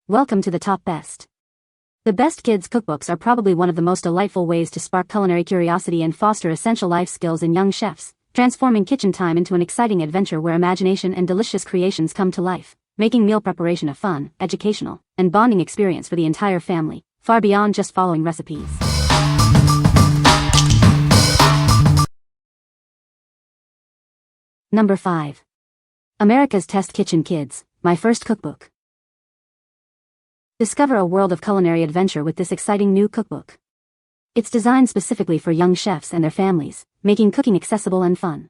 Welcome to the top best. The best kids' cookbooks are probably one of the most delightful ways to spark culinary curiosity and foster essential life skills in young chefs, transforming kitchen time into an exciting adventure where imagination and delicious creations come to life, making meal preparation a fun, educational, and bonding experience for the entire family, far beyond just following recipes. Number 5. America's Test Kitchen Kids, My First Cookbook. Discover a world of culinary adventure with this exciting new cookbook. It's designed specifically for young chefs and their families, making cooking accessible and fun.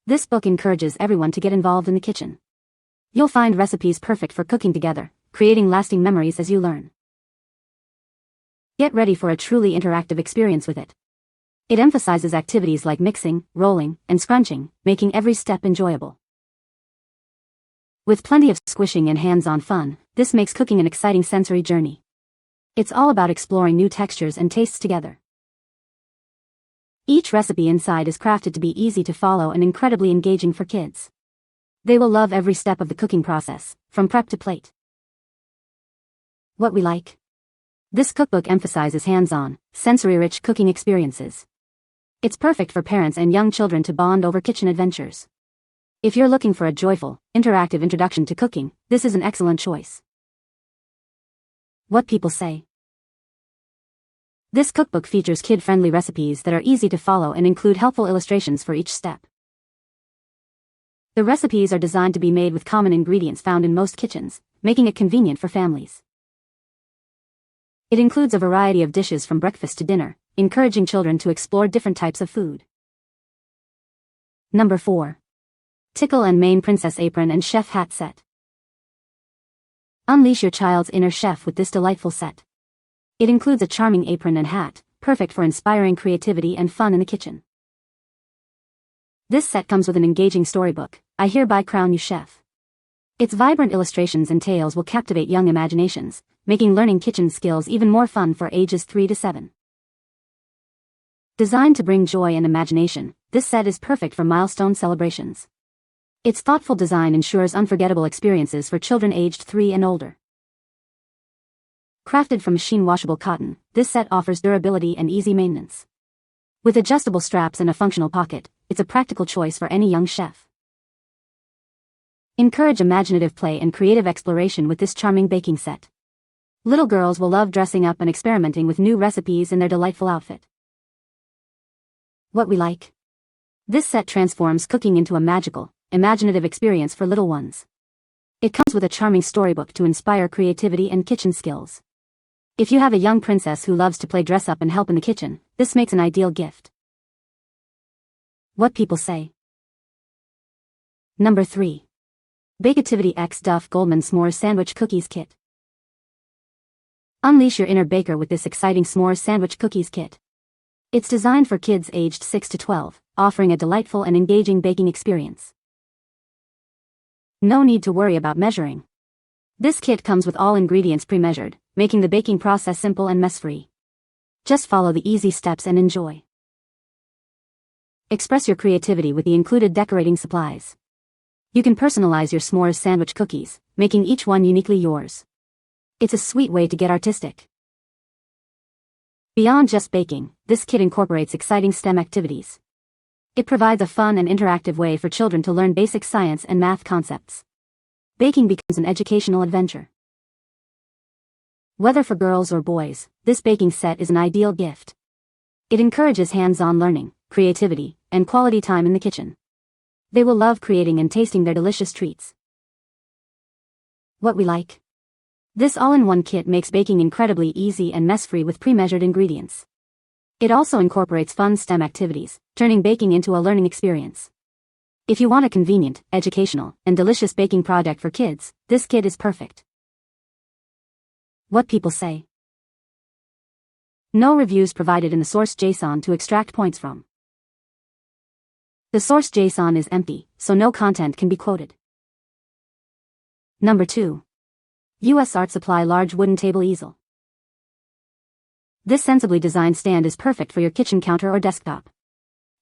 This book encourages everyone to get involved in the kitchen. You'll find recipes perfect for cooking together, creating lasting memories as you learn. Get ready for a truly interactive experience with it. It emphasizes activities like mixing, rolling, and scrunching, making every step enjoyable. With plenty of squishing and hands-on fun, this makes cooking an exciting sensory journey. It's all about exploring new textures and tastes together. Each recipe inside is crafted to be easy to follow and incredibly engaging for kids. They will love every step of the cooking process, from prep to plate. What we like? This cookbook emphasizes hands-on, sensory-rich cooking experiences. It's perfect for parents and young children to bond over kitchen adventures. If you're looking for a joyful, interactive introduction to cooking, this is an excellent choice. What people say. This cookbook features kid-friendly recipes that are easy to follow and include helpful illustrations for each step. The recipes are designed to be made with common ingredients found in most kitchens, making it convenient for families. It includes a variety of dishes from breakfast to dinner, encouraging children to explore different types of food. Number 4. Tickle and Maine Princess Apron and Chef Hat Set. Unleash your child's inner chef with this delightful set. It includes a charming apron and hat, perfect for inspiring creativity and fun in the kitchen. This set comes with an engaging storybook, I Hereby Crown You Chef. Its vibrant illustrations and tales will captivate young imaginations, making learning kitchen skills even more fun for ages 3 to 7. Designed to bring joy and imagination, this set is perfect for milestone celebrations. Its thoughtful design ensures unforgettable experiences for children aged 3 and older. Crafted from machine-washable cotton, this set offers durability and easy maintenance. With adjustable straps and a functional pocket, it's a practical choice for any young chef. Encourage imaginative play and creative exploration with this charming baking set. Little girls will love dressing up and experimenting with new recipes in their delightful outfit. What we like? This set transforms cooking into a magical, imaginative experience for little ones. It comes with a charming storybook to inspire creativity and kitchen skills. If you have a young princess who loves to play dress up and help in the kitchen, this makes an ideal gift. What people say. Number 3. Baketivity x Duff Goldman S'mores Sandwich Cookies Kit. Unleash your inner baker with this exciting s'mores sandwich cookies kit. It's designed for kids aged 6 to 12, offering a delightful and engaging baking experience. No need to worry about measuring. This kit comes with all ingredients pre-measured, making the baking process simple and mess-free. Just follow the easy steps and enjoy. Express your creativity with the included decorating supplies. You can personalize your s'mores sandwich cookies, making each one uniquely yours. It's a sweet way to get artistic. Beyond just baking, this kit incorporates exciting STEM activities. It provides a fun and interactive way for children to learn basic science and math concepts. Baking becomes an educational adventure. Whether for girls or boys, this baking set is an ideal gift. It encourages hands-on learning, creativity, and quality time in the kitchen. They will love creating and tasting their delicious treats. What we like? This all-in-one kit makes baking incredibly easy and mess-free with pre-measured ingredients. It also incorporates fun STEM activities, turning baking into a learning experience. If you want a convenient, educational, and delicious baking project for kids, this kit is perfect. What people say. No reviews provided in the source JSON to extract points from. The source JSON is empty, so no content can be quoted. Number 2. U.S. Art Supply Large Wooden Table Easel. This sensibly designed stand is perfect for your kitchen counter or desktop.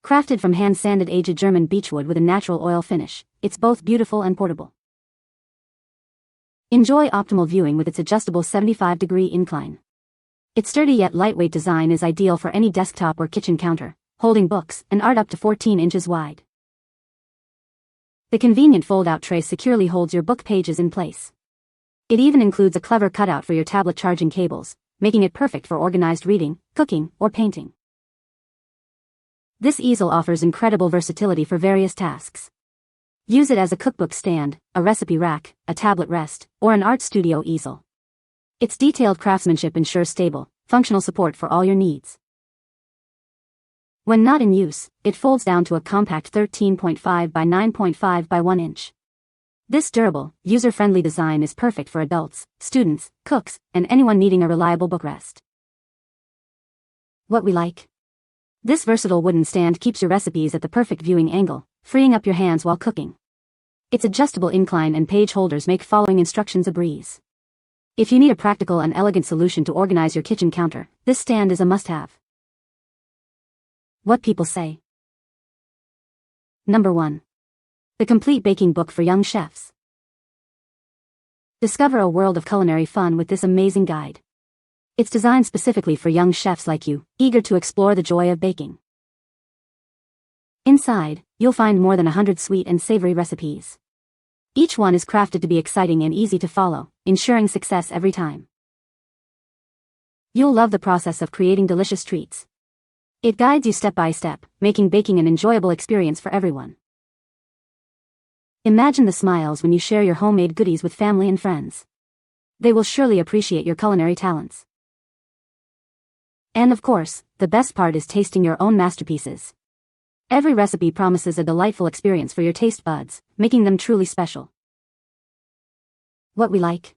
Crafted from hand-sanded aged German beechwood with a natural oil finish, it's both beautiful and portable. Enjoy optimal viewing with its adjustable 75-degree incline. Its sturdy yet lightweight design is ideal for any desktop or kitchen counter, holding books and art up to 14 inches wide. The convenient fold-out tray securely holds your book pages in place. It even includes a clever cutout for your tablet charging cables, making it perfect for organized reading, cooking, or painting. This easel offers incredible versatility for various tasks. Use it as a cookbook stand, a recipe rack, a tablet rest, or an art studio easel. Its detailed craftsmanship ensures stable, functional support for all your needs. When not in use, it folds down to a compact 13.5 by 9.5 by 1 inch. This durable, user-friendly design is perfect for adults, students, cooks, and anyone needing a reliable bookrest. What we like. This versatile wooden stand keeps your recipes at the perfect viewing angle, freeing up your hands while cooking. Its adjustable incline and page holders make following instructions a breeze. If you need a practical and elegant solution to organize your kitchen counter, this stand is a must-have. What people say. Number 1. The complete baking book for young chefs. Discover a world of culinary fun with this amazing guide. It's designed specifically for young chefs like you, eager to explore the joy of baking. Inside, you'll find more than 100 sweet and savory recipes. Each one is crafted to be exciting and easy to follow, ensuring success every time. You'll love the process of creating delicious treats. It guides you step by step, making baking an enjoyable experience for everyone. Imagine the smiles when you share your homemade goodies with family and friends. They will surely appreciate your culinary talents. And of course, the best part is tasting your own masterpieces. Every recipe promises a delightful experience for your taste buds, making them truly special. What we like.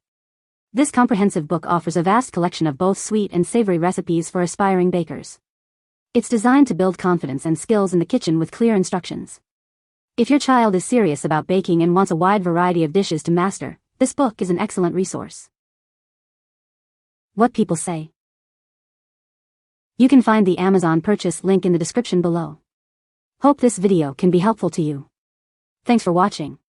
This comprehensive book offers a vast collection of both sweet and savory recipes for aspiring bakers. It's designed to build confidence and skills in the kitchen with clear instructions. If your child is serious about baking and wants a wide variety of dishes to master, this book is an excellent resource. What people say. You can find the Amazon purchase link in the description below. Hope this video can be helpful to you. Thanks for watching.